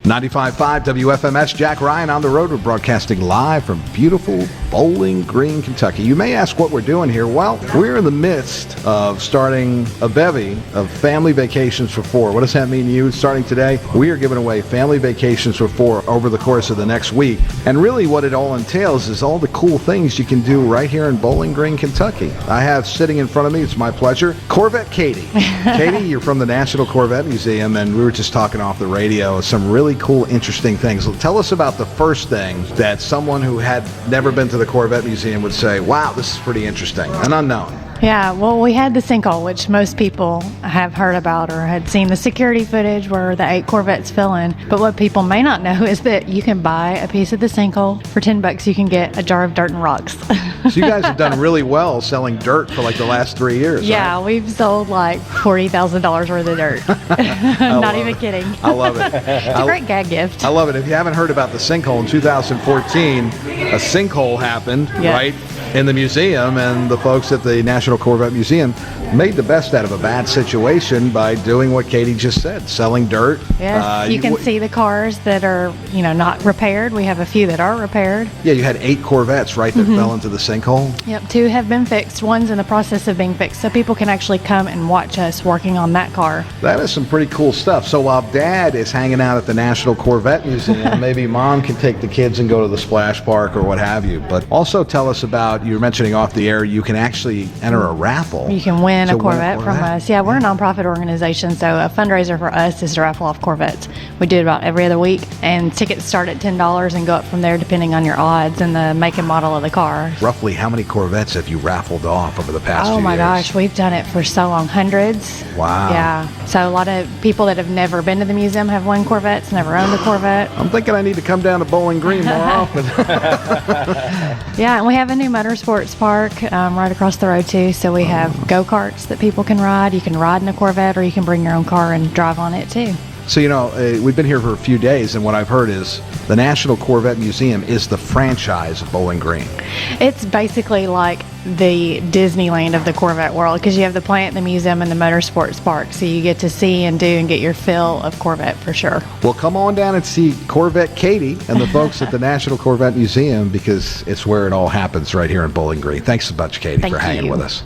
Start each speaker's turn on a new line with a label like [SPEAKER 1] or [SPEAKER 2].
[SPEAKER 1] 95.5 WFMS, Jack Ryan on the road. We're broadcasting live from beautiful Bowling Green, Kentucky. You may ask what we're doing here. Well, we're in the midst of starting a bevy of family vacations for four. What does that mean to you? Starting today, we are giving away family vacations for four over the course of the next week. And really what it all entails is all the cool things you can do right here in Bowling Green, Kentucky. I have sitting in front of me, it's my pleasure, Corvette Katie. Katie, you're from the National Corvette Museum, and we were just talking off the radio some really cool, interesting things. Tell us about the first thing that someone who had never been to the Corvette Museum would say, wow, this is pretty interesting, an unknown.
[SPEAKER 2] Yeah, well, we had the sinkhole, which most people have heard about or had seen the security footage where the 8 Corvettes fell in. But what people may not know is that you can buy a piece of the sinkhole. For $10, you can get a jar of dirt and rocks.
[SPEAKER 1] So you guys have done really well selling dirt for like the last 3 years.
[SPEAKER 2] Yeah, right? We've sold like $40,000 worth of dirt. Not even kidding.
[SPEAKER 1] I love it.
[SPEAKER 2] It's a great gag gift.
[SPEAKER 1] I love it. If you haven't heard about the sinkhole, in 2014, a sinkhole happened, right, in the museum, and the folks at the National Corvette Museum made the best out of a bad situation by doing what Katie just said, selling dirt.
[SPEAKER 2] Yes, you can see the cars that are, not repaired. We have a few that are repaired.
[SPEAKER 1] Yeah, you had 8 Corvettes, right, that fell into the sinkhole?
[SPEAKER 2] Yep, 2 have been fixed. One's in the process of being fixed, so people can actually come and watch us working on that car.
[SPEAKER 1] That is some pretty cool stuff. So while Dad is hanging out at the National Corvette Museum, maybe Mom can take the kids and go to the splash park or what have you. But also tell us about, you were mentioning off the air, you can actually enter a raffle.
[SPEAKER 2] You can win a Corvette from us. Yeah, we're a nonprofit organization, so a fundraiser for us is to raffle off Corvettes. We do it about every other week, and tickets start at $10 and go up from there depending on your odds and the make and model of the car.
[SPEAKER 1] Roughly how many Corvettes have you raffled off over the past few years?
[SPEAKER 2] Oh my gosh, we've done it for so long, hundreds.
[SPEAKER 1] Wow.
[SPEAKER 2] Yeah, so a lot of people that have never been to the museum have won Corvettes, never owned a Corvette.
[SPEAKER 1] I'm thinking I need to come down to Bowling Green more often.
[SPEAKER 2] Yeah, and we have a new motorsports park right across the road too, so we have go-karts that people can ride. You can ride in a Corvette, or you can bring your own car and drive on it too.
[SPEAKER 1] So, we've been here for a few days, and what I've heard is the National Corvette Museum is the franchise of Bowling Green.
[SPEAKER 2] It's basically like the Disneyland of the Corvette world, because you have the plant, the museum, and the motorsports park, so you get to see and do and get your fill of Corvette for sure.
[SPEAKER 1] Well, come on down and see Corvette Katie and the folks at the National Corvette Museum, because it's where it all happens right here in Bowling Green. Thanks so much, Katie, for hanging with us.